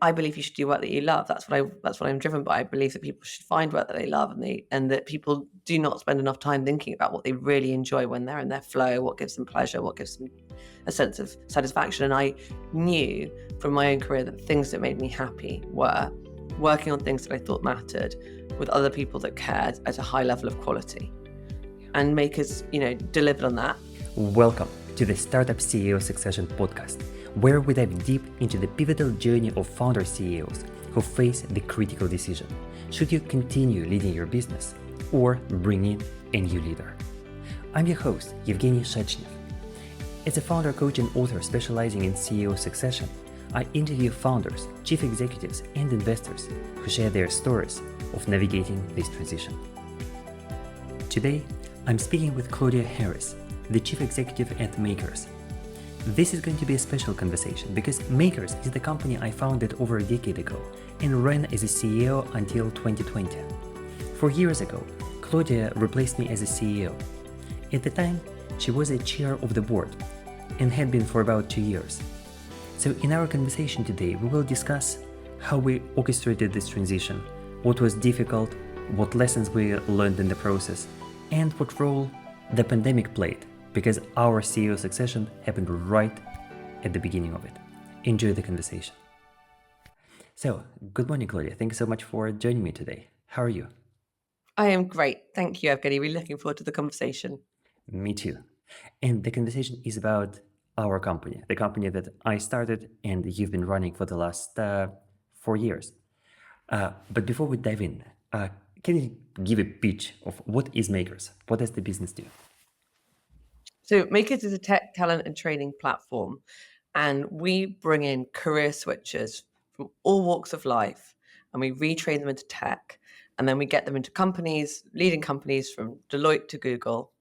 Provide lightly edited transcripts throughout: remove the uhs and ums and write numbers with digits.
I believe you should do work that you love. That's what I'm driven by. I believe that people should find work that they love, and that people do not spend enough time thinking about what they really enjoy when they're in their flow, what gives them pleasure, what gives them a sense of satisfaction. And I knew from my own career that the things that made me happy were working on things that I thought mattered with other people that cared at a high level of quality. And Makers, delivered on that. Welcome to the Startup CEO Succession Podcast, where we dive deep into the pivotal journey of founder CEOs who face the critical decision: should you continue leading your business or bring in a new leader? I'm your host, Evgeny Shadchnev. As a founder, coach, and author specializing in CEO succession, I interview founders, chief executives, and investors who share their stories of navigating this transition. Today, I'm speaking with Claudia Harris, the chief executive at Makers. This is going to be a special conversation because Makers is the company I founded over a decade ago and ran as a CEO until 2020. 4 years ago, Claudia replaced me as a CEO. At the time, she was a chair of the board and had been for about 2 years. So in our conversation today, we will discuss how we orchestrated this transition, what was difficult, what lessons we learned in the process, and what role the pandemic played, because our CEO succession happened right at the beginning of it. Enjoy the conversation. So, good morning, Claudia. Thank you so much for joining me today. How are you? I am great. Thank you, Evgeny. We're looking forward to the conversation. Me too. And the conversation is about our company, the company that I started and you've been running for the last 4 years. But before we dive in, can you give a pitch of what is Makers? What does the business do? So Makers is a tech talent and training platform, and we bring in career switchers from all walks of life, and we retrain them into tech, and then we get them into companies, leading companies from Deloitte to Google,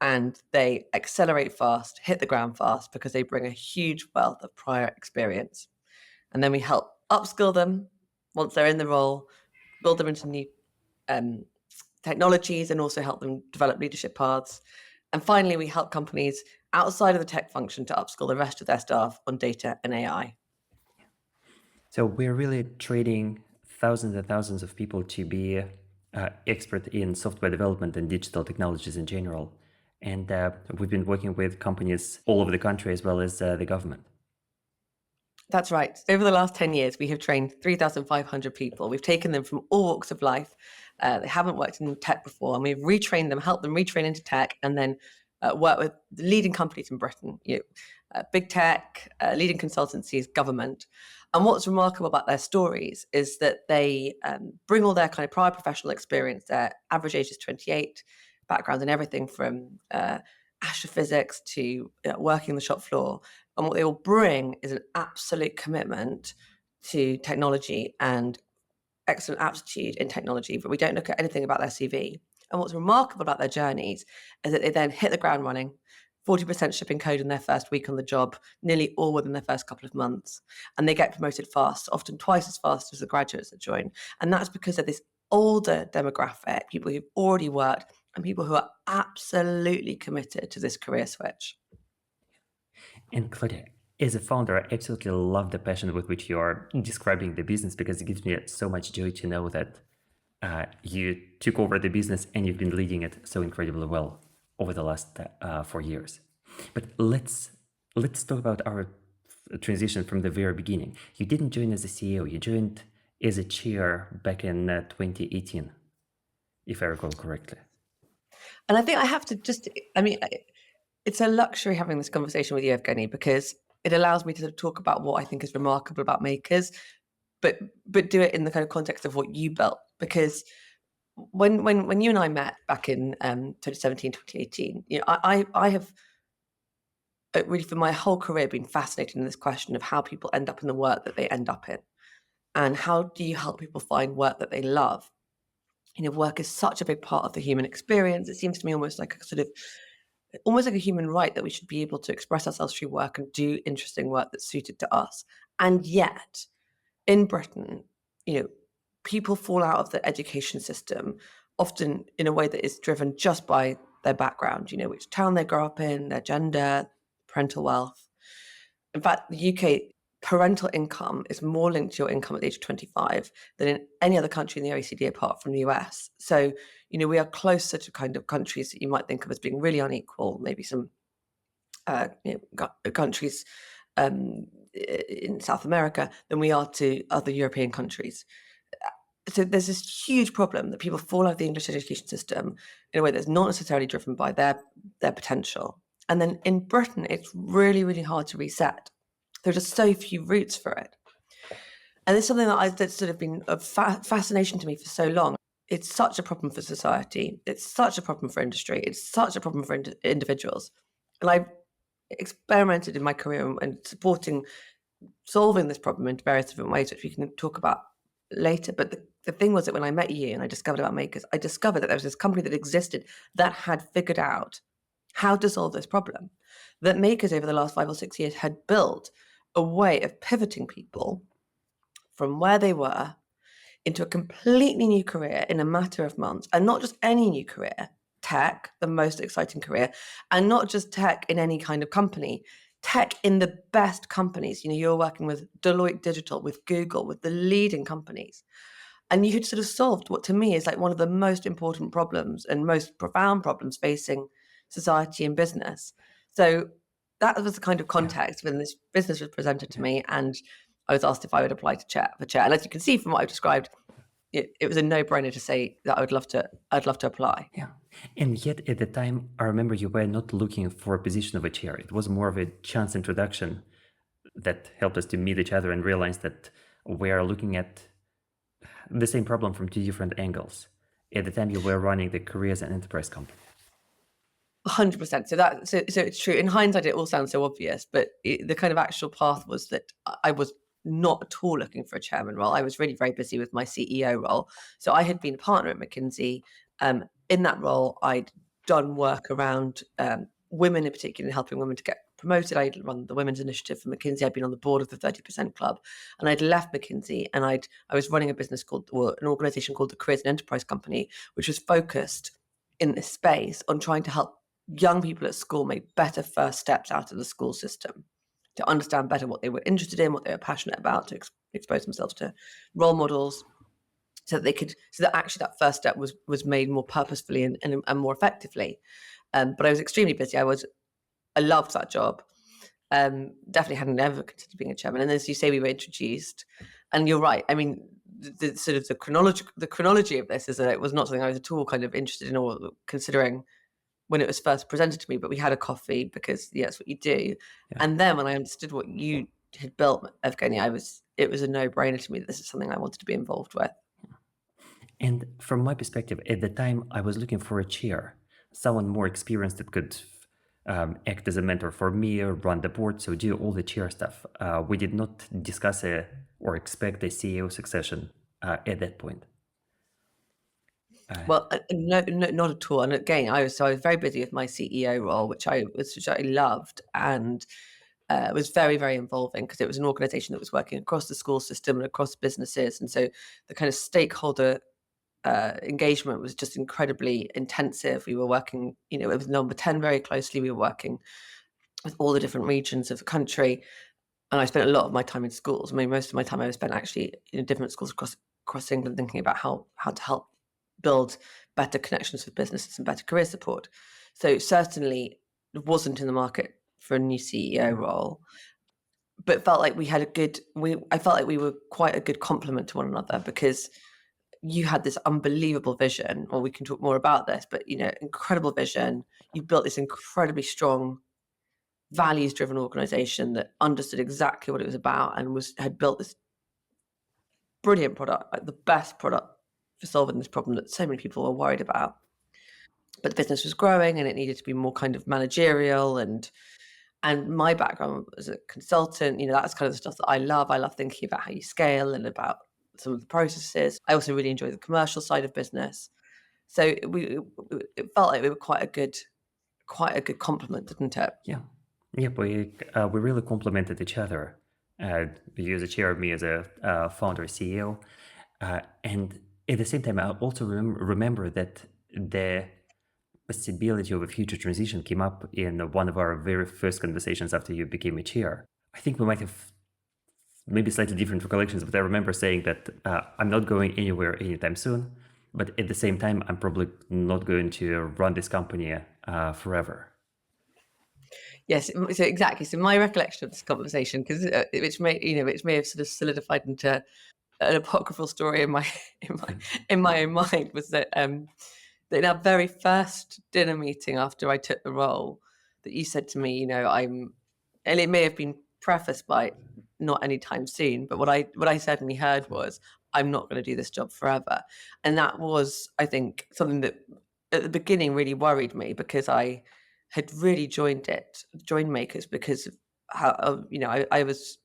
and they accelerate fast, hit the ground fast, because they bring a huge wealth of prior experience. And then we help upskill them once they're in the role, build them into new technologies, and also help them develop leadership paths. And finally, we help companies outside of the tech function to upskill the rest of their staff on data and AI. So we're really training thousands and thousands of people to be expert in software development and digital technologies in general. And we've been working with companies all over the country as well as the government. That's right. Over the last 10 years, we have trained 3,500 people. We've taken them from all walks of life. They haven't worked in tech before, and we've retrained them, helped them retrain into tech, and then work with the leading companies in Britain, big tech, leading consultancies, government. And what's remarkable about their stories is that they bring all their kind of prior professional experience. Their average age is 28, background in everything from astrophysics to working the shop floor. And what they will bring is an absolute commitment to technology and excellent aptitude in technology, but we don't look at anything about their CV. And what's remarkable about their journeys is that they then hit the ground running, 40% shipping code in their first week on the job, nearly all within their first couple of months. And they get promoted fast, often twice as fast as the graduates that join. And that's because of this older demographic, people who've already worked and people who are absolutely committed to this career switch. And Claudia, as a founder, I absolutely love the passion with which you are describing the business, because it gives me so much joy to know that you took over the business and you've been leading it so incredibly well over the last 4 years. But let's talk about our transition from the very beginning. You didn't join as a CEO, you joined as a chair back in 2018, if I recall correctly. And I think I have to it's a luxury having this conversation with you, Evgeny, because it allows me to talk about what I think is remarkable about Makers, but do it in the kind of context of what you built. Because when you and I met back in 2017, 2018, I have really for my whole career been fascinated in this question of how people end up in the work that they end up in, and how do you help people find work that they love. Work is such a big part of the human experience. It seems to me almost like a human right that we should be able to express ourselves through work and do interesting work that's suited to us. And yet, in Britain, people fall out of the education system, often in a way that is driven just by their background, which town they grow up in, their gender, parental wealth. In fact, the UK parental income is more linked to your income at the age of 25 than in any other country in the OECD apart from the US. So, we are closer to kind of countries that you might think of as being really unequal, maybe some countries in South America, than we are to other European countries. So there's this huge problem that people fall out of the English education system in a way that's not necessarily driven by their potential. And then in Britain, it's really, really hard to reset. There are just so few routes for it. And it's something that's sort of been a fascination to me for so long. It's such a problem for society. It's such a problem for industry. It's such a problem for individuals. And I've experimented in my career and solving this problem in various different ways, which we can talk about later. But the thing was that when I met you and I discovered about Makers, I discovered that there was this company that existed that had figured out how to solve this problem. That Makers over the last 5 or 6 years had built a way of pivoting people from where they were into a completely new career in a matter of months, and not just any new career, tech, the most exciting career, and not just tech in any kind of company, tech in the best companies. You're working with Deloitte Digital, with Google, with the leading companies. And you had sort of solved what to me is like one of the most important problems and most profound problems facing society and business. So that was the kind of context when this business was presented to me, and I was asked if I would apply for chair. And as you can see from what I've described, it was a no-brainer to say that I'd love to apply. Yeah. And yet at the time, I remember you were not looking for a position of a chair. It was more of a chance introduction that helped us to meet each other and realize that we are looking at the same problem from two different angles. At the time, you were running the careers and enterprise company. 100%. So it's true. In hindsight, it all sounds so obvious, but the kind of actual path was that I was not at all looking for a chairman role. I was really very busy with my CEO role. So I had been a partner at McKinsey. In that role, I'd done work around women in particular, and helping women to get promoted. I'd run the women's initiative for McKinsey. I'd been on the board of the 30% Club, and I'd left McKinsey, and I was running a business an organization called the Careers and Enterprise Company, which was focused in this space on trying to help young people at school make better first steps out of the school system, to understand better what they were interested in, what they were passionate about, to expose themselves to role models, so that actually that first step was made more purposefully and more effectively. But I was extremely busy. I loved that job. Definitely hadn't ever considered being a chairman. And as you say, we were introduced, and you're right. I mean, the sort of the chronology of this is that it was not something I was at all kind of interested in or considering when it was first presented to me, but we had a coffee because that's what you do. Yeah. And then when I understood what you had built, Evgeny, it was a no-brainer to me that this is something I wanted to be involved with. And from my perspective, at the time, I was looking for a chair, someone more experienced that could act as a mentor for me, run the board, so do all the chair stuff. We did not discuss or expect a CEO succession at that point. Well, no, not at all. And again, I was very busy with my CEO role, which I loved, and was very, very involving because it was an organization that was working across the school system and across businesses. And so the kind of stakeholder engagement was just incredibly intensive. We were working, it was number 10 very closely. We were working with all the different regions of the country. And I spent a lot of my time in schools. I mean, most of my time I was spent actually in different schools across England, thinking about how to help build better connections with businesses and better career support. So certainly wasn't in the market for a new CEO role, but felt like I felt like we were quite a good complement to one another, because you had this unbelievable vision, or we can talk more about this, but incredible vision. You built this incredibly strong, values-driven organization that understood exactly what it was about and had built this brilliant product, like the best product for solving this problem that so many people were worried about. But the business was growing and it needed to be more kind of managerial, and my background as a consultant, that's kind of the stuff that I love. I love thinking about how you scale and about some of the processes. I also really enjoy the commercial side of business. So it felt like we were quite a good complement, didn't it? Yeah. We really complemented each other. You as a chair, me as a founder, CEO. And at the same time, I also remember that the possibility of a future transition came up in one of our very first conversations after you became a chair. I think we might have maybe slightly different recollections, but I remember saying that I'm not going anywhere anytime soon, but at the same time, I'm probably not going to run this company forever. Yes, so exactly. So my recollection of this conversation, because which may have sort of solidified into an apocryphal story in my in my own mind, was that that in our very first dinner meeting after I took the role, that you said to me, and it may have been prefaced by not anytime soon, but what I certainly heard was, I'm not going to do this job forever, and that was, I think, something that at the beginning really worried me, because I had really joined Makers because of how I was.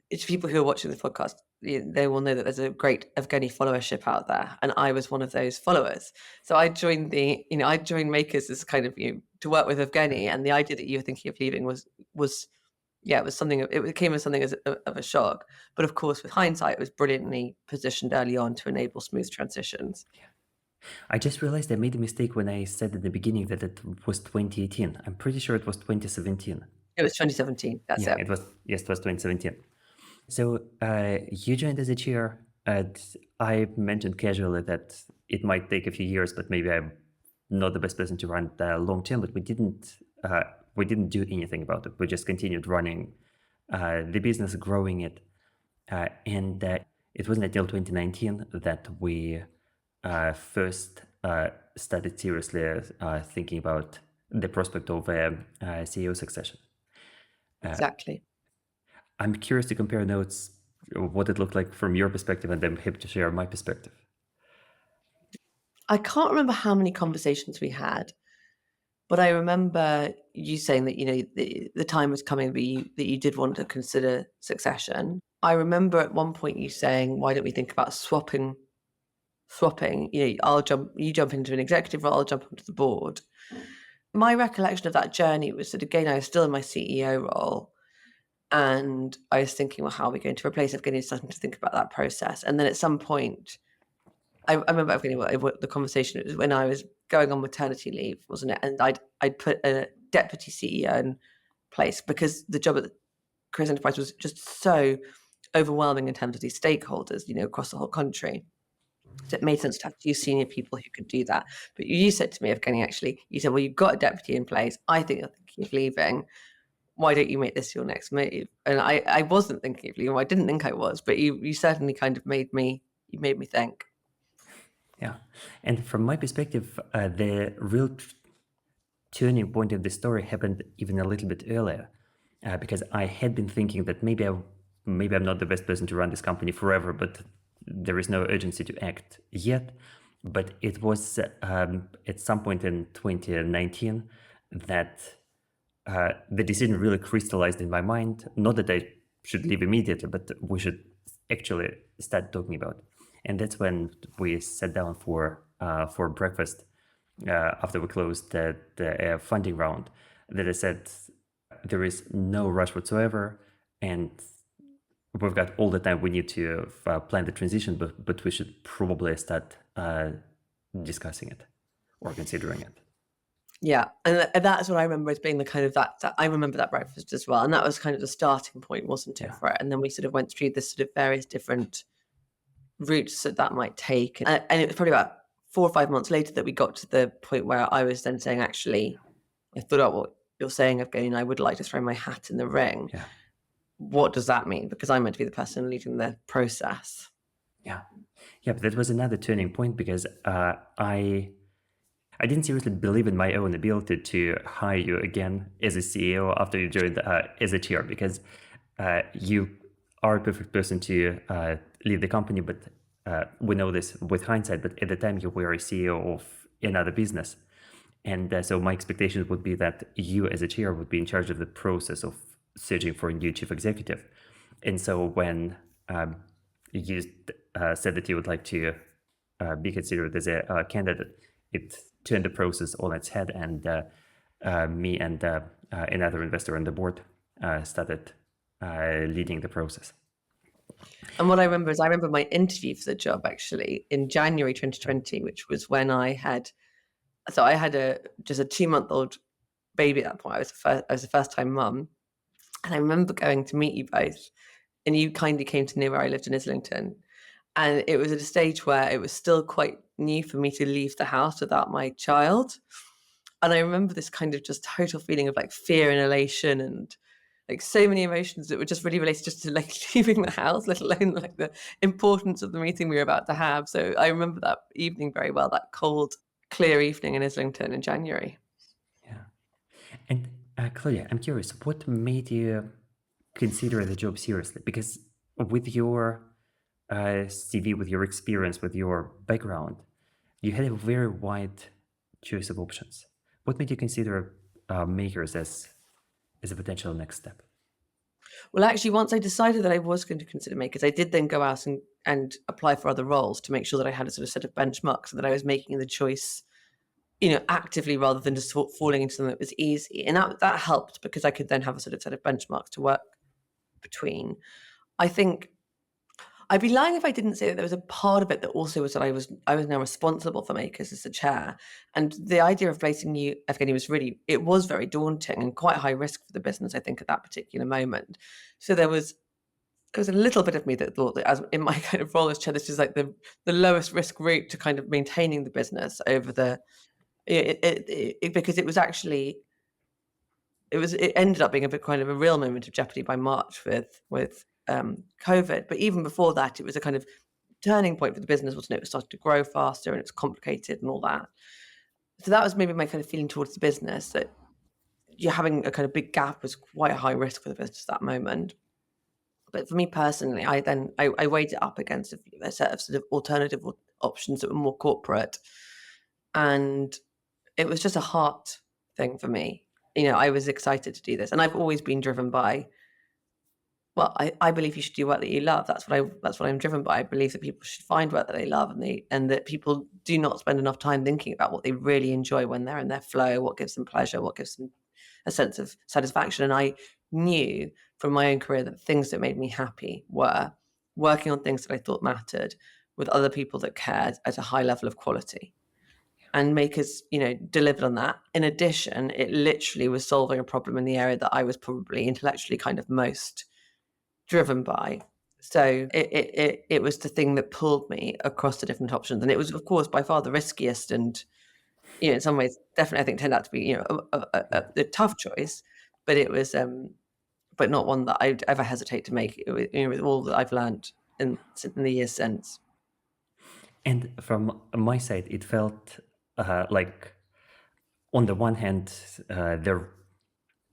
It's people who are watching the podcast, they will know that there's a great Evgeny followership out there, and I was one of those followers. So I joined I joined Makers as kind of to work with Evgeny, and the idea that you were thinking of leaving was yeah, it was something. It came as something of a shock, but of course, with hindsight, it was brilliantly positioned early on to enable smooth transitions. I just realized I made a mistake when I said at the beginning that it was 2018. I'm pretty sure it was 2017. It was 2017. That's Yeah, it. it was 2017. So you joined as a chair, and I mentioned casually that it might take a few years, but maybe I'm not the best person to run long term. But we didn't do anything about it. We just continued running the business, growing it, and it wasn't until 2019 that we first started seriously thinking about the prospect of CEO succession. Exactly. I'm curious to compare notes, what it looked like from your perspective, and I'm happy to share my perspective. I can't remember how many conversations we had, but I remember you saying that the time was coming that you did want to consider succession. I remember at one point you saying, "Why don't we think about swapping? You jump into an executive role, I'll jump onto the board." My recollection of that journey was that, again, I was still in my CEO role, and I was thinking, well, how are we going to replace Evgeny? Starting to think about that process, and then at some point, I remember the conversation. It was when I was going on maternity leave, wasn't it? And I'd put a deputy CEO in place because the job at Chris Enterprise was just so overwhelming in terms of these stakeholders, across the whole country. So it made sense to have two senior people who could do that. But you said to me, Evgeny, actually, you said, well, you've got a deputy in place. I think you're thinking of leaving. Why don't you make this your next move? And I wasn't thinking of leaving. I didn't think I was, but you certainly kind of made me think. Yeah. And from my perspective, the real turning point of the story happened even a little bit earlier, because I had been thinking that maybe I'm not the best person to run this company forever, but there is no urgency to act yet. But it was at some point in 2019 that the decision really crystallized in my mind. Not that I should leave immediately, but we should actually start talking about it. And that's when we sat down for breakfast after we closed the funding round. That I said there is no rush whatsoever, and we've got all the time we need to plan the transition, but we should probably start discussing it or considering it. Yeah, and that's what I remember as being the kind of that I remember that breakfast as well, and that was kind of the starting point, wasn't it, for it? And then we sort of went through this sort of various different routes that might take, and it was probably about 4 or 5 months later that we got to the point where I was then saying, actually, I thought out what you're saying, Evgeny, I would like to throw my hat in the ring. Yeah. What does that mean? Because I'm meant to be the person leading the process. Yeah, but that was another turning point, because I didn't seriously believe in my own ability to hire you again as a CEO after you joined as a chair, because you are a perfect person to lead the company. But we know this with hindsight, but at the time you were a CEO of another business. And so my expectations would be that you as a chair would be in charge of the process of searching for a new chief executive. And so when you said that you would like to be considered as a candidate, it turned the process on its head, and me and another investor on the board started leading the process. And what I remember is my interview for the job actually in January 2020, which was when I had just a 2-month-old baby at that point. I was a first-time mum, and I remember going to meet you both and you kindly came to near where I lived in Islington. And it was at a stage where it was still quite new for me to leave the house without my child. And I remember this kind of just total feeling of like fear and elation and like so many emotions that were just really related just to like leaving the house, let alone like the importance of the meeting we were about to have. So I remember that evening very well, that cold, clear evening in Islington in January. Yeah. And Claudia, I'm curious, what made you consider the job seriously? Because with your CV, with your experience, with your background, you had a very wide choice of options. What made you consider makers as a potential next step? Well, actually, once I decided that I was going to consider makers, I did then go out and apply for other roles to make sure that I had a sort of set of benchmarks and that I was making the choice, actively rather than just falling into something that was easy. And that helped because I could then have a sort of set of benchmarks to work between. I think I'd be lying if I didn't say that there was a part of it that also was that I was now responsible for makers as the chair. And the idea of placing you, Evgeny, it was very daunting and quite high risk for the business, I think, at that particular moment. So there was a little bit of me that thought that as in my kind of role as chair, this is like the lowest risk route to kind of maintaining the business over the because it was actually it ended up being a bit kind of a real moment of jeopardy by March with COVID. But even before that, it was a kind of turning point for the business, wasn't it? It was starting to grow faster and it's complicated and all that. So that was maybe my kind of feeling towards the business, that you're having a kind of big gap was quite a high risk for the business at that moment. But for me personally, I weighed it up against a set of sort of alternative options that were more corporate. And it was just a heart thing for me. I was excited to do this. And I've always been driven by, well, I believe you should do work that you love. That's what I'm driven by. I believe that people should find work that they love and that people do not spend enough time thinking about what they really enjoy when they're in their flow, what gives them pleasure, what gives them a sense of satisfaction. And I knew from my own career that things that made me happy were working on things that I thought mattered with other people that cared at a high level of quality. And makers, delivered on that. In addition, it literally was solving a problem in the area that I was probably intellectually kind of most driven by. So it was the thing that pulled me across the different options. And it was, of course, by far the riskiest and, in some ways, definitely, I think, turned out to be, a tough choice. But it was, but not one that I'd ever hesitate to make, with all that I've learned in the years since. And from my side, it felt like, on the one hand,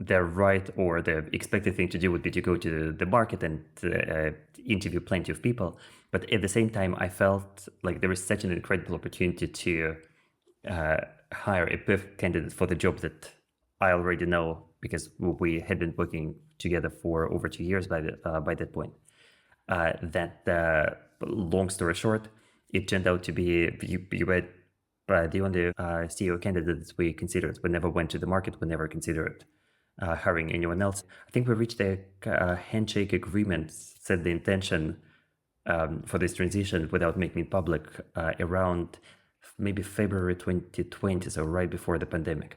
the right or the expected thing to do would be to go to the market and interview plenty of people. But at the same time, I felt like there is such an incredible opportunity to hire a perfect candidate for the job that I already know, because we had been working together for over 2 years by that point. Long story short, it turned out to be you were the only CEO candidate we considered. We never went to the market. We never considered hiring anyone else. I think we reached a handshake agreement, set the intention for this transition without making it public around maybe February 2020, so right before the pandemic.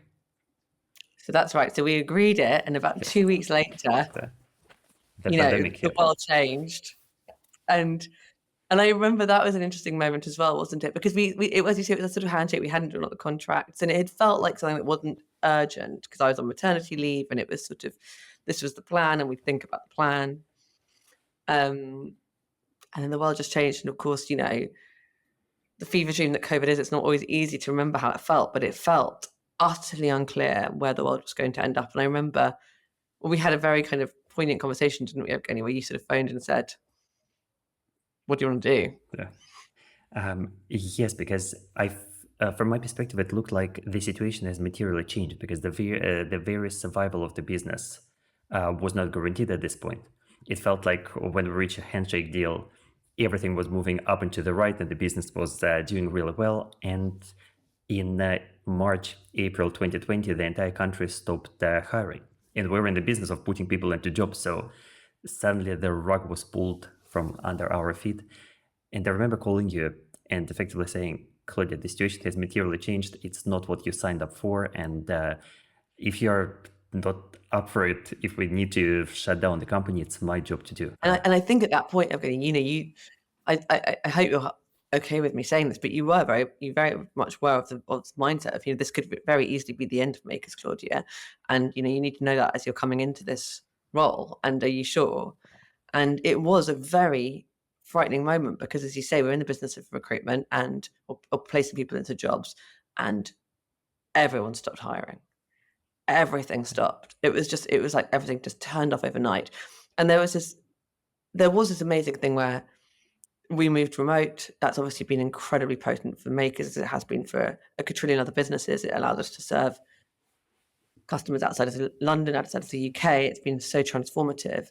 So that's right. So we agreed it, and about 2 weeks later, the world changed, and I remember that was an interesting moment as well, wasn't it? Because it was, you say, it was a sort of handshake. We hadn't done all the contracts, and it had felt like something that wasn't urgent because I was on maternity leave, and it was sort of, this was the plan, and we'd think about the plan. And then the world just changed, and of course, the fever dream that COVID is, it's not always easy to remember how it felt, but it felt utterly unclear where the world was going to end up. And I remember we had a very kind of poignant conversation, didn't we, Evgeny, where you sort of phoned and said, what do you want to do? Yeah. Yes, because from my perspective, it looked like the situation has materially changed because the very survival of the business was not guaranteed at this point. It felt like when we reached a handshake deal, everything was moving up and to the right, and the business was doing really well. And in March, April 2020, the entire country stopped hiring, and we were in the business of putting people into jobs. So suddenly the rug was pulled from under our feet. And I remember calling you and effectively saying, Claudia, the situation has materially changed. It's not what you signed up for. And if you're not up for it. If we need to shut down the company, it's my job to do. And I think at that point, Evgeny, I hope you're okay with me saying this, but you very much were of the mindset of, this could very easily be the end of Makers, Claudia. And, you need to know that as you're coming into this role. And are you sure? And it was a very frightening moment because, as you say, we're in the business of recruitment and or placing people into jobs, and everyone stopped hiring. Everything stopped. It was like everything just turned off overnight. And there was this amazing thing where we moved remote. That's obviously been incredibly potent for Makers, as it has been for a quadrillion other businesses. It allowed us to serve customers outside of London, outside of the UK. It's been so transformative.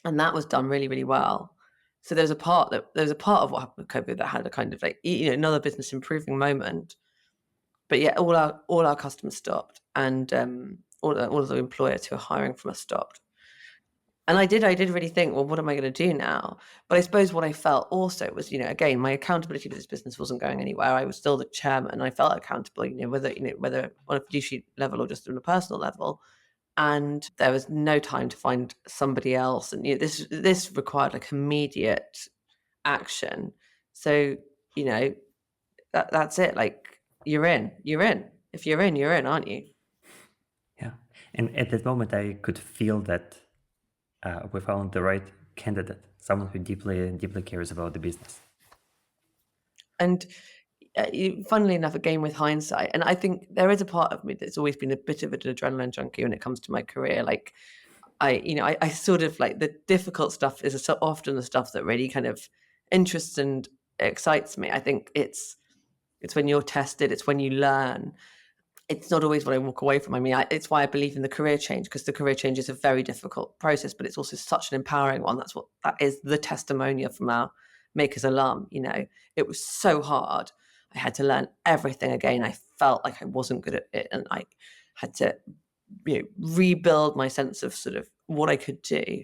And that was done really, really well. So there's a part of what happened with COVID that had a kind of like, another business improving moment. But yeah, all our customers stopped, and all of the employers who are hiring from us stopped. And I did really think, well, what am I going to do now? But I suppose what I felt also was, again, my accountability to this business wasn't going anywhere. I was still the chairman. I felt accountable, whether on a fiduciary level or just on a personal level. And there was no time to find somebody else. And this required like immediate action. So, that's it. Like, you're in. If you're in, aren't you? Yeah. And at that moment, I could feel that we found the right candidate, someone who deeply cares about the business. And funnily enough, again, with hindsight, and I think there is a part of me that's always been a bit of an adrenaline junkie when it comes to my career. Like, I sort of like the difficult stuff is so often the stuff that really kind of interests and excites me. I think it's when you're tested, it's when you learn. It's not always what I walk away from. I mean, it's why I believe in the career change, because the career change is a very difficult process, but it's also such an empowering one. That is the testimonial from our Makers alum. It was so hard. I had to learn everything again. I felt like I wasn't good at it, and I had to rebuild my sense of sort of what I could do.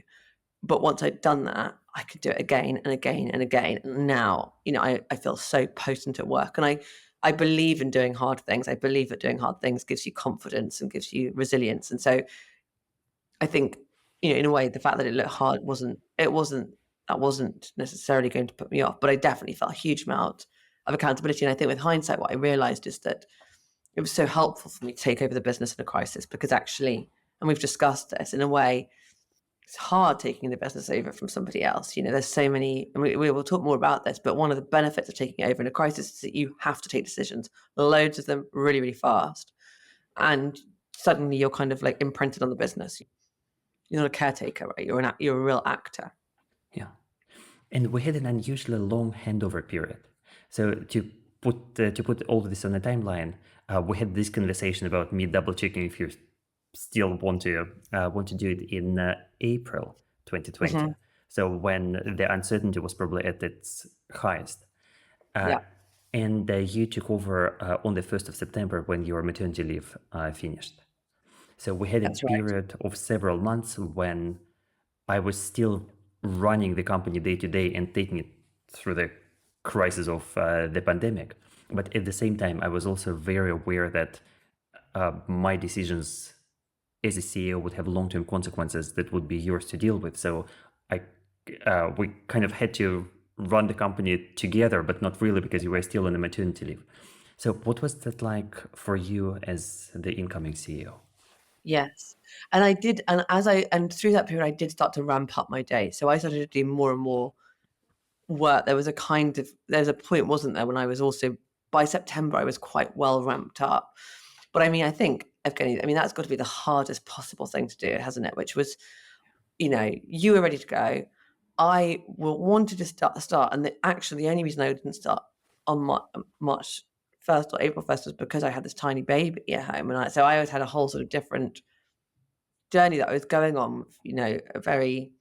But once I'd done that, I could do it again and again and again. And now, I feel so potent at work. And I believe in doing hard things. I believe that doing hard things gives you confidence and gives you resilience. And so I think, in a way, the fact that it looked hard wasn't necessarily going to put me off, but I definitely felt a huge amount of accountability. And I think with hindsight, what I realized is that it was so helpful for me to take over the business in a crisis, because actually, and we've discussed this, in a way, it's hard taking the business over from somebody else. There's so many, and we will talk more about this, but one of the benefits of taking it over in a crisis is that you have to take decisions, loads of them really, really fast. And suddenly you're kind of like imprinted on the business. You're not a caretaker, right? You're a real actor. Yeah. And we had an unusually long handover period. So to put all of this on a timeline, we had this conversation about me double checking if you still want to do it in April 2020. Mm-hmm. So when the uncertainty was probably at its highest. Yeah. And you took over on the 1st of September when your maternity leave finished. So we had That's a period of several months when I was still running the company day to day and taking it through the crisis of the pandemic. But at the same time, I was also very aware that my decisions as a CEO would have long-term consequences that would be yours to deal with. So we kind of had to run the company together, but not really, because you were still on a maternity leave. So what was that like for you as the incoming CEO? Yes. And I did, and through that period, I did start to ramp up my day. So I started to do more and more work. There's a point, wasn't there, when I was also, by September, I was quite well ramped up. But I mean, I think, Evgeny, that's got to be the hardest possible thing to do, hasn't it? Which was, you were ready to go. I wanted to start. And actually, the only reason I didn't start on March 1st or April 1st was because I had this tiny baby at home. And so I always had a whole sort of different journey that I was going on, a very,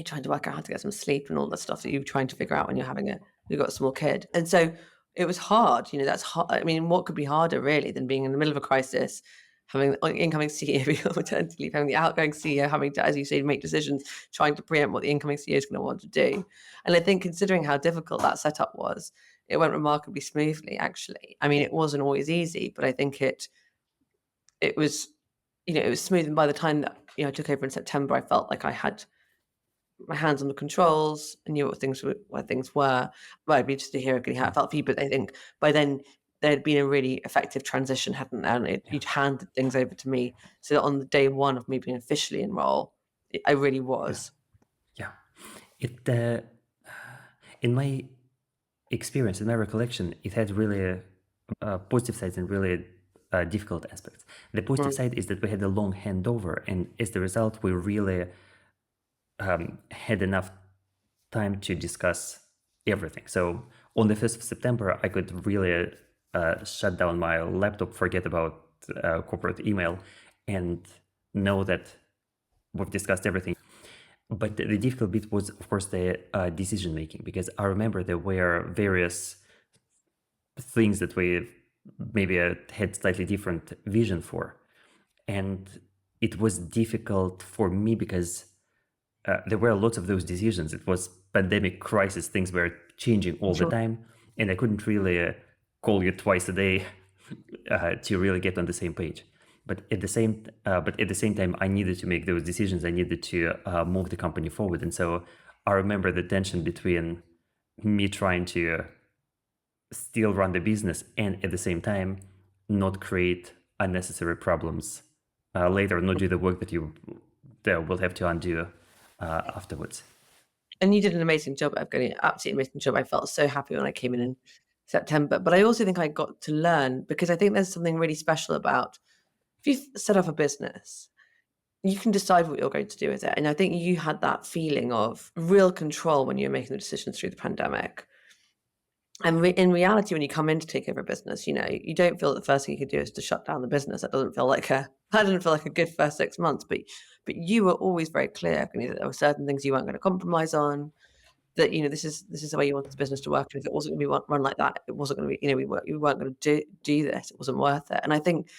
trying to work out how to get some sleep and all the stuff that you're trying to figure out when you've got a small kid. And so it was hard, that's hard. I mean, what could be harder really than being in the middle of a crisis, having the incoming CEO be on maternity leave, having the outgoing CEO having to, as you say, make decisions, trying to preempt what the incoming CEO is going to want to do. And I think, considering how difficult that setup was, it went remarkably smoothly, actually. I mean, it wasn't always easy, but I think it was it was smooth. And by the time that, I took over in September, I felt like I had my hands on the controls. I knew what things were. But I'd be interested to hear again how it felt for you. But I think by then there had been a really effective transition, hadn't there? And Yeah, you'd handed things over to me. So that on the day one of me being officially in role, I really yeah, was. yeah. It in my experience, in my recollection, it had really positive sides and really difficult aspects. The positive Mm, side is that we had a long handover, and as the result, we really had enough time to discuss everything. So on the 1st of September, I could really shut down my laptop, forget about corporate email, and know that we've discussed everything. But the difficult bit was, of course, the decision making, because I remember there were various things that we maybe had slightly different vision for. And it was difficult for me because there were lots of those decisions. It was pandemic crisis, things were changing all the sure. time, and I couldn't really call you twice a day to really get on the same page. But at the same time, I needed to make those decisions. I needed to move the company forward, and so I remember the tension between me trying to still run the business and at the same time not create unnecessary problems later, not do the work that you will have to undo afterwards. And you did an amazing job, Evgeny, absolutely amazing job. I felt so happy when I came in September. But I also think I got to learn, because I think there's something really special about, if you set up a business, you can decide what you're going to do with it. And I think you had that feeling of real control when you were making the decisions through the pandemic. And in reality, when you come in to take over a business, you don't feel that the first thing you could do is to shut down the business. That doesn't feel like a good first 6 months. But you were always very clear, Evgeny, that there were certain things you weren't going to compromise on. That this is the way you wanted the business to work, and if it wasn't going to be run like that, it wasn't going to be. We weren't going to do this. It wasn't worth it. And I think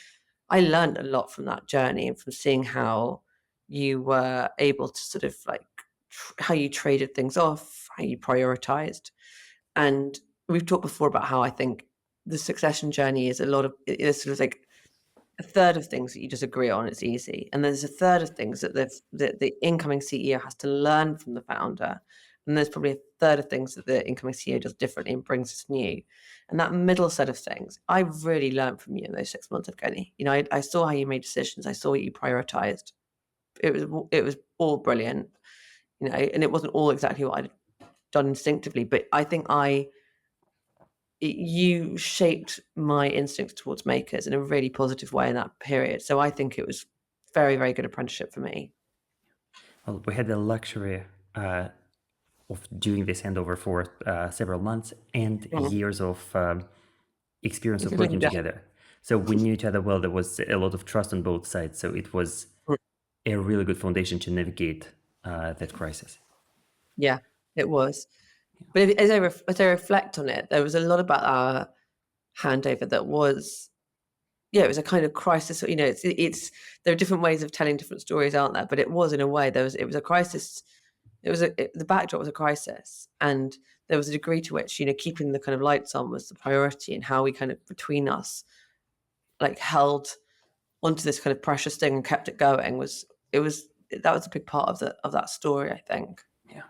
I learned a lot from that journey and from seeing how you were able to sort of like how you traded things off, how you prioritized. And we've talked before about how I think the succession journey is it's sort of like a third of things that you just agree on, it's easy. And there's a third of things that the incoming CEO has to learn from the founder. And there's probably a third of things that the incoming CEO does differently and brings us new. And that middle set of things, I really learned from you in those 6 months, Evgeny. I saw how you made decisions. I saw what you prioritized. It was all brilliant, and it wasn't all exactly what I'd done instinctively, but I think you shaped my instincts towards makers in a really positive way in that period. So I think it was very, very good apprenticeship for me. Well, we had the luxury of doing this handover for several months and Mhm. years of experience of Including working death. together. So we knew each other well. There was a lot of trust on both sides. So it was Mm. a really good foundation to navigate that crisis. Yeah, it was. But as I reflect on it, there was a lot about our handover that was, it was a kind of crisis. It's there are different ways of telling different stories, aren't there? But it was, in a way, it was a crisis. The backdrop was a crisis, and there was a degree to which keeping the kind of lights on was the priority, and how we kind of between us like held onto this kind of precious thing and kept it going that was a big part of that story, I think. Yeah.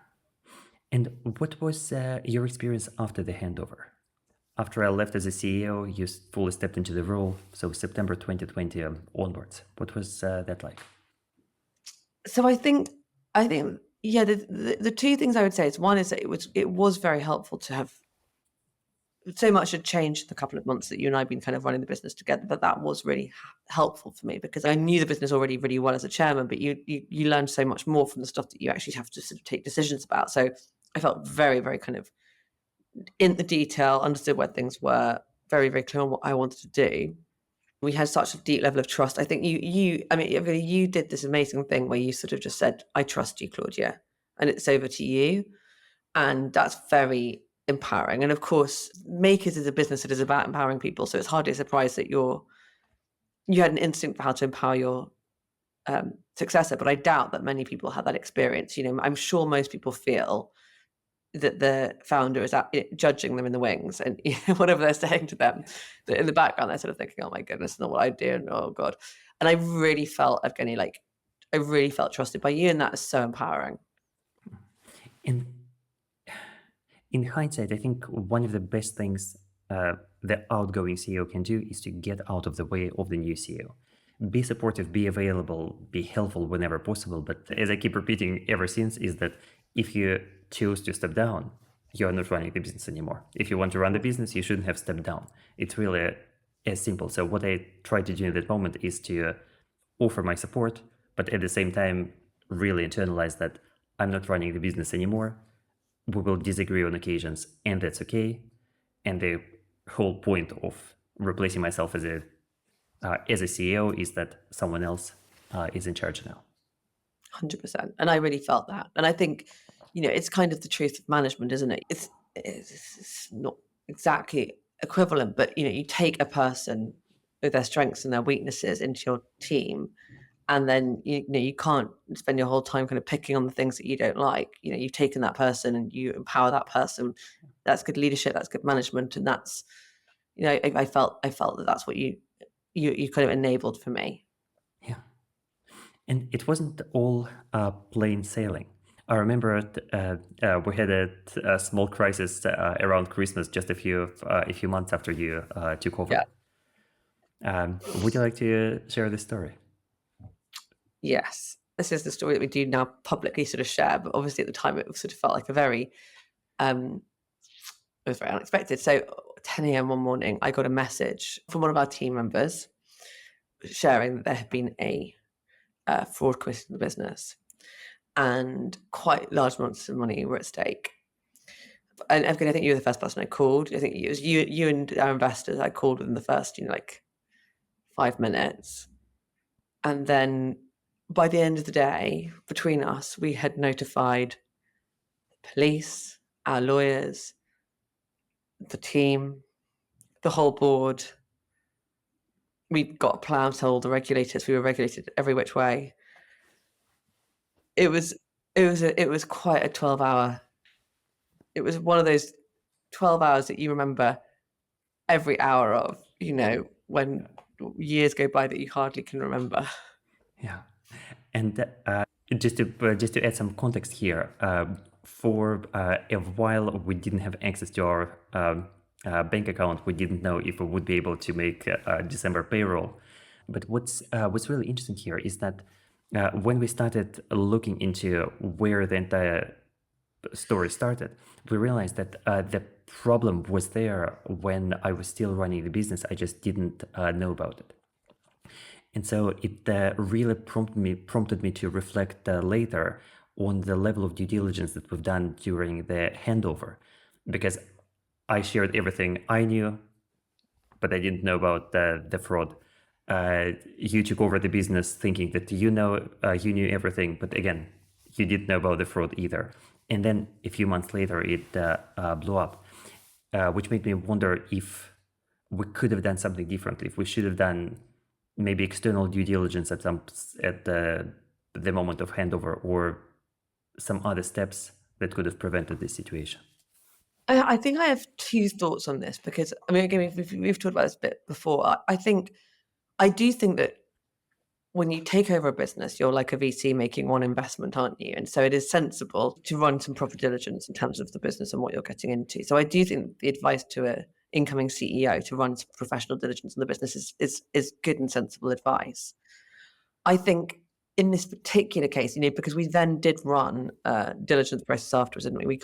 And what was your experience after the handover? After I left as a CEO, you fully stepped into the role. So September 2020 onwards. What was that like? So I think yeah, the two things I would say is, one is that it was very helpful to have, so much had changed in the couple of months that you and I have been kind of running the business together, but that was really helpful for me, because I knew the business already really well as a chairman, but you learned so much more from the stuff that you actually have to sort of take decisions about. So I felt very, very kind of in the detail, understood where things were, very, very clear on what I wanted to do. We had such a deep level of trust. I think you did this amazing thing where you sort of just said, "I trust you, Claudia, and it's over to you." And that's very empowering. And of course, Makers is a business that is about empowering people. So it's hardly a surprise that you had an instinct for how to empower your successor. But I doubt that many people had that experience. I'm sure most people feel that the founder is judging them in the wings, and whatever they're saying to them, in the background, they're sort of thinking, "Oh my goodness, not what I do," and oh god. And I really felt, Evgeny, like I really felt trusted by you, and that is so empowering. And in hindsight, I think one of the best things the outgoing CEO can do is to get out of the way of the new CEO. Be supportive, be available, be helpful whenever possible. But as I keep repeating ever since, is that if you choose to step down, you're not running the business anymore. If you want to run the business, you shouldn't have stepped down. It's really as simple. So what I tried to do in that moment is to offer my support, but at the same time, really internalize that I'm not running the business anymore. We will disagree on occasions, and that's okay. And the whole point of replacing myself as a CEO is that someone else is in charge now. 100%. And I really felt that. And I think, it's kind of the truth of management, isn't it? It's not exactly equivalent, but you take a person with their strengths and their weaknesses into your team, and then you can't spend your whole time kind of picking on the things that you don't like. You've taken that person and you empower that person. That's good leadership, that's good management, and that's I felt that that's what you kind of enabled for me. Yeah. And it wasn't all plain sailing. I remember we had a small crisis around Christmas, just a few months after you took over. Yeah. Would you like to share this story? Yes, this is the story that we do now publicly sort of share, but obviously at the time it sort of felt like it was very unexpected. So 10 a.m. one morning, I got a message from one of our team members sharing that there had been a fraud committed in the business, and quite large amounts of money were at stake. And Evgeny, I think you were the first person I called. I think it was you and our investors I called within the first, 5 minutes. And then by the end of the day, between us, we had notified the police, our lawyers, the team, the whole board. We got a plan to all the regulators. We were regulated every which way. It was quite a 12-hour. It was one of those 12 hours that you remember every hour of, when years go by that you hardly can remember. Yeah. And just to add some context here, for a while we didn't have access to our bank account. We didn't know if we would be able to make December payroll. But what's really interesting here is that when we started looking into where the entire story started, we realized that the problem was there when I was still running the business. I just didn't know about it. And so it really prompted me to reflect later on the level of due diligence that we've done during the handover, because I shared everything I knew, but I didn't know about the fraud. You took over the business thinking that you knew everything, but again, you didn't know about the fraud either. And then a few months later, it blew up, which made me wonder if we could have done something differently, if we should have done maybe external due diligence at the moment of handover, or some other steps that could have prevented this situation. I think I have two thoughts on this, because again, we've talked about this a bit before. I do think that when you take over a business, you're like a VC making one investment, aren't you? And so it is sensible to run some proper diligence in terms of the business and what you're getting into. So I do think the advice to an incoming CEO to run some professional diligence in the business is good and sensible advice. I think in this particular case, because we then did run diligence process afterwards, and we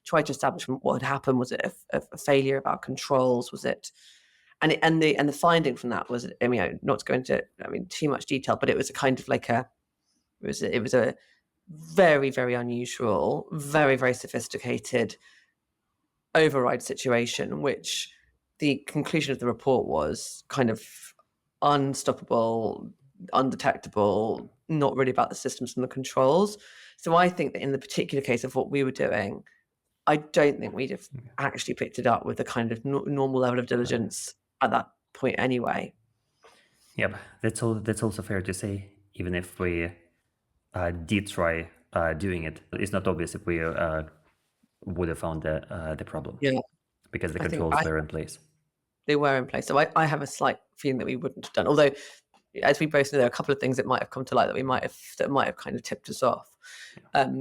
tried to establish what had happened. Was it a failure of our controls? Was it? And the finding from that was, not to go into too much detail, but it was a kind of like it was a very, very unusual, very, very sophisticated override situation, which the conclusion of the report was kind of unstoppable, undetectable, not really about the systems and the controls. So I think that in the particular case of what we were doing, I don't think we'd have actually picked it up with the kind of normal level of diligence at that point anyway. Yep, that's also fair to say, even if we did try doing it. It's not obvious if we would have found the problem. Yeah, Because the I think controls were in place. they were in place. So I have a slight feeling that we wouldn't have done. Although, as we both know, there are a couple of things that might have come to light that might have kind of tipped us off. But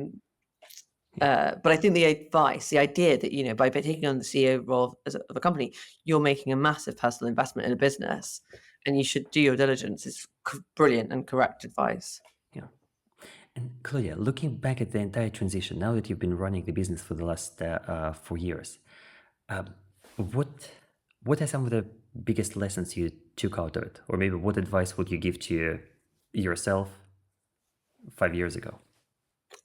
I think the idea that, by taking on the CEO role of a company, you're making a massive personal investment in a business, and you should do your diligence is brilliant and correct advice. Yeah. And Claudia, looking back at the entire transition, now that you've been running the business for the last 4 years, what are some of the biggest lessons you took out of it? Or maybe what advice would you give to yourself 5 years ago?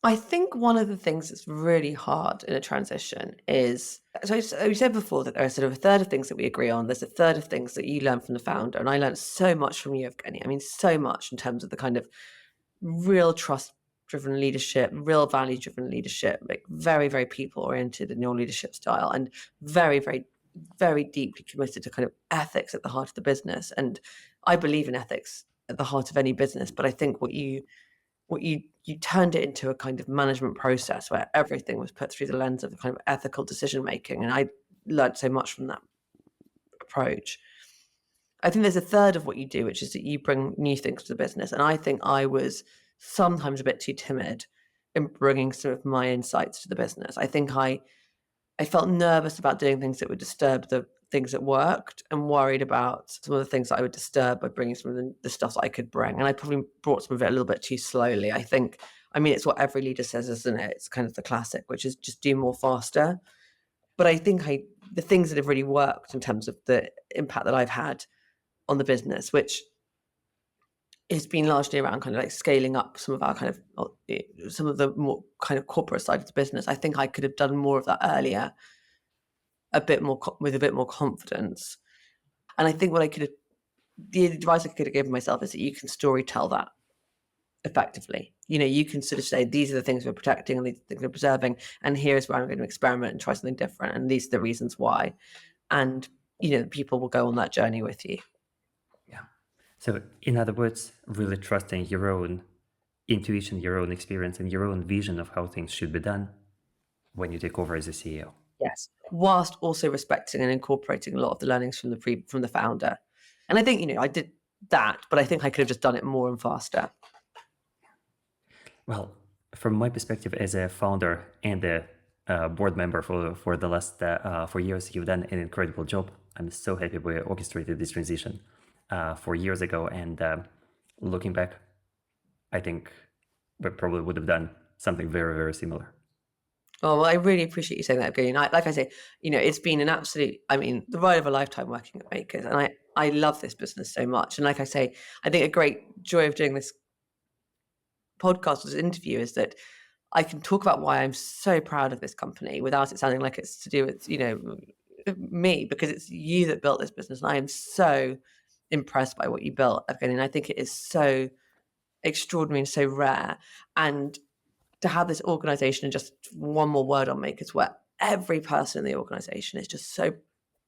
I think one of the things that's really hard in a transition is, so we said before that there are sort of a third of things that we agree on. There's a third of things that you learn from the founder. And I learned so much from you, Evgeny. I mean, so much in terms of the kind of real trust-driven leadership, real value-driven leadership, like very, very people-oriented in your leadership style, and very, very, very deeply committed to kind of ethics at the heart of the business. And I believe in ethics at the heart of any business, but I think what you turned it into a kind of management process where everything was put through the lens of a kind of ethical decision making, and I learned so much from that approach. I think there's a third of what you do, which is that you bring new things to the business, and I think I was sometimes a bit too timid in bringing some of my insights to the business. I think I felt nervous about doing things that would disturb the things that worked, and worried about some of the things that I would disturb by bringing some of the stuff that I could bring. And I probably brought some of it a little bit too slowly. I mean, it's what every leader says, isn't it? It's kind of the classic, which is just do more faster. But I think the things that have really worked in terms of the impact that I've had on the business, which has been largely around kind of like scaling up some of our kind of, some of the more kind of corporate side of the business. I think I could have done more of that earlier, with a bit more confidence. And I think the advice I could have given myself is that you can story tell that effectively. You can sort of say, these are the things we're protecting and these things we're preserving, and here's where I'm going to experiment and try something different, and these are the reasons why. And, people will go on that journey with you. Yeah. So in other words, really trusting your own intuition, your own experience, and your own vision of how things should be done when you take over as a CEO. Yes, whilst also respecting and incorporating a lot of the learnings from the founder. And I think, I did that, but I think I could have just done it more and faster. Well, from my perspective as a founder and a board member for the last 4 years, you've done an incredible job. I'm so happy we orchestrated this transition 4 years ago. And looking back, I think we probably would have done something very, very similar. Oh, well, I really appreciate you saying that, Evgeny. Like I say, it's been an absolute, the ride of a lifetime working at Makers. And I love this business so much. And like I say, I think a great joy of doing this podcast, this interview, is that I can talk about why I'm so proud of this company without it sounding like it's to do with, me, because it's you that built this business. And I am so impressed by what you built, Evgeny. And I think it is so extraordinary and so rare. And to have this organization, and just one more word on Makers, where every person in the organization is just so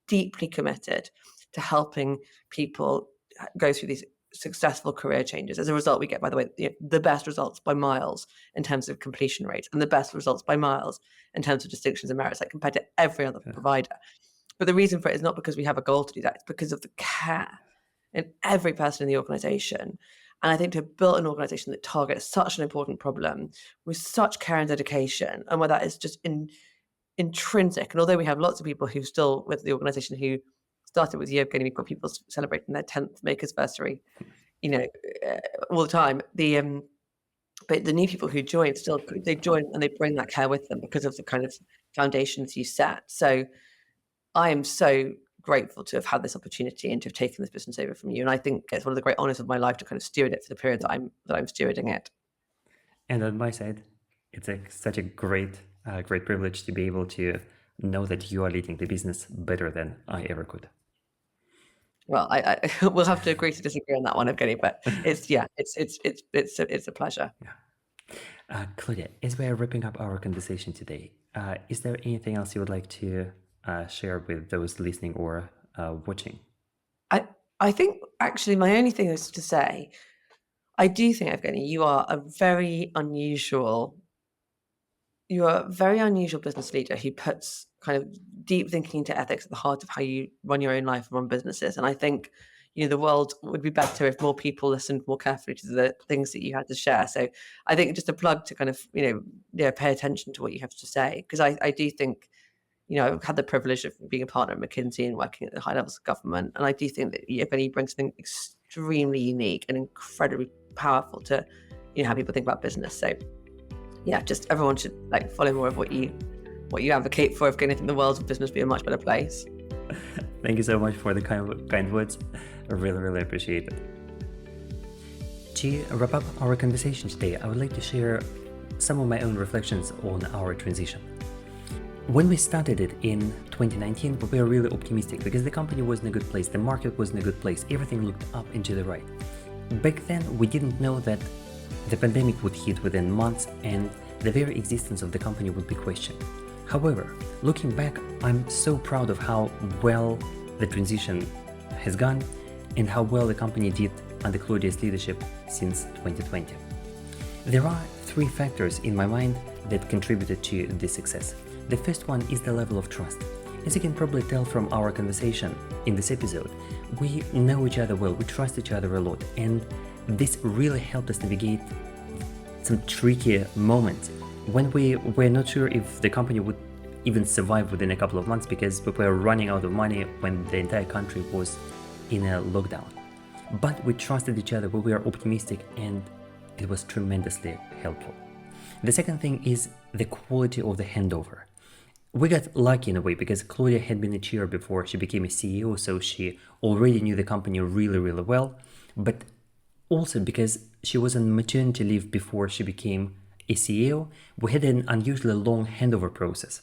deeply committed to helping people go through these successful career changes. As a result, we get, by the way, the best results by miles in terms of completion rates, and the best results by miles in terms of distinctions and merits, like compared to every other provider. But the reason for it is not because we have a goal to do that. It's because of the care in every person in the organization. And I think to have built an organization that targets such an important problem with such care and dedication, and where that is just intrinsic. And although we have lots of people who still with the organization who started with Evgeny, we've got people celebrating their 10th Makers anniversary, all the time. But the new people who join, they join and they bring that care with them because of the kind of foundations you set. So I am so grateful to have had this opportunity and to have taken this business over from you. And I think it's one of the great honors of my life to kind of steward it for the period that I'm stewarding it. And on my side, it's such a great privilege to be able to know that you are leading the business better than I ever could. Well, I we'll have to agree to disagree on that one, Evgeny, but it's a pleasure. Yeah. Claudia, as we are wrapping up our conversation today, is there anything else you would like to share with those listening or watching? I think actually my only thing is to say, I do think, Evgeny, you are a very unusual You're a very unusual business leader who puts kind of deep thinking into ethics at the heart of how you run your own life and run businesses. And I think, the world would be better if more people listened more carefully to the things that you had to share. So I think just a plug to kind of, pay attention to what you have to say. Because I do think, I've had the privilege of being a partner at McKinsey and working at the high levels of government. And I do think that Evgeny brings something extremely unique and incredibly powerful to, how people think about business. So yeah, just everyone should follow more of what you advocate for. If anything, the world of business be a much better place. Thank you so much for the kind words. I really, really appreciate it. To wrap up our conversation today, I would like to share some of my own reflections on our transition. When we started it in 2019, we were really optimistic because the company was in a good place, the market was in a good place, everything looked up and to the right. Back then, we didn't know that the pandemic would hit within months and the very existence of the company would be questioned. However, looking back, I'm so proud of how well the transition has gone and how well the company did under Claudia's leadership since 2020. There are three factors in my mind that contributed to this success. The first one is the level of trust. As you can probably tell from our conversation in this episode, we know each other well, we trust each other a lot, and this really helped us navigate some tricky moments when we were not sure if the company would even survive within a couple of months because we were running out of money when the entire country was in a lockdown. But we trusted each other, we were optimistic, and it was tremendously helpful. The second thing is the quality of the handover. We got lucky in a way because Claudia had been a chair before she became a CEO, so she already knew the company really, really well, but also because she was on maternity leave before she became a CEO, we had an unusually long handover process,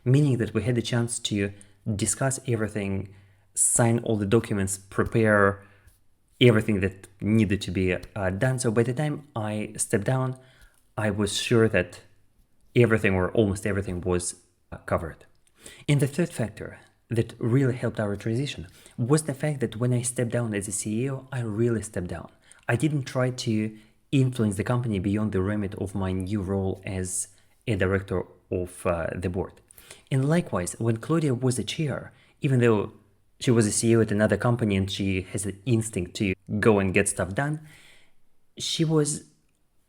meaning that we had the chance to discuss everything, sign all the documents, prepare everything that needed to be done. So by the time I stepped down, I was sure that everything or almost everything was covered. And the third factor that really helped our transition was the fact that when I stepped down as a CEO, I really stepped down. I didn't try to influence the company beyond the remit of my new role as a director of the board. And likewise, when Claudia was a chair, even though she was a CEO at another company and she has an instinct to go and get stuff done, she was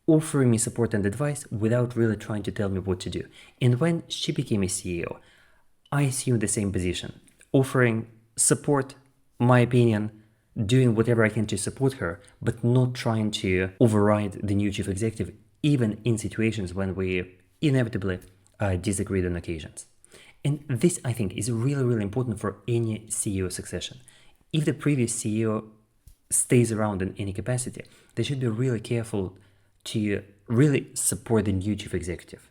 offering me support and advice without really trying to tell me what to do. And when she became a CEO, I assumed the same position, offering support, my opinion, doing whatever I can to support her, but not trying to override the new chief executive, even in situations when we inevitably disagreed on occasions. And this, I think, is really, really important for any CEO succession. If the previous CEO stays around in any capacity, they should be really careful to really support the new chief executive.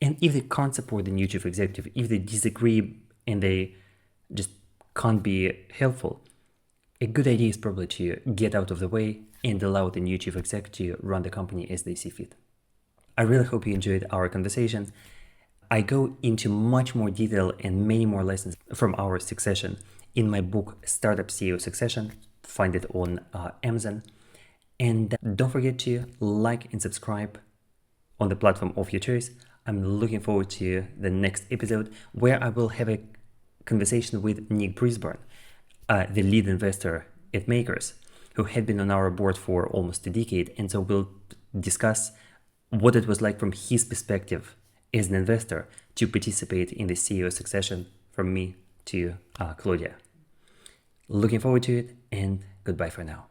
And if they can't support the new chief executive, if they disagree and they just can't be helpful, a good idea is probably to get out of the way and allow the new chief executive to run the company as they see fit. I really hope you enjoyed our conversation. I go into much more detail and many more lessons from our succession in my book, Startup CEO Succession. Find it on Amazon. And don't forget to like and subscribe on the platform of your choice. I'm looking forward to the next episode where I will have a conversation with Nick Brisbane, the lead investor at Makers, who had been on our board for almost a decade. And so we'll discuss what it was like from his perspective as an investor to participate in the CEO succession from me to Claudia. Looking forward to it, and goodbye for now.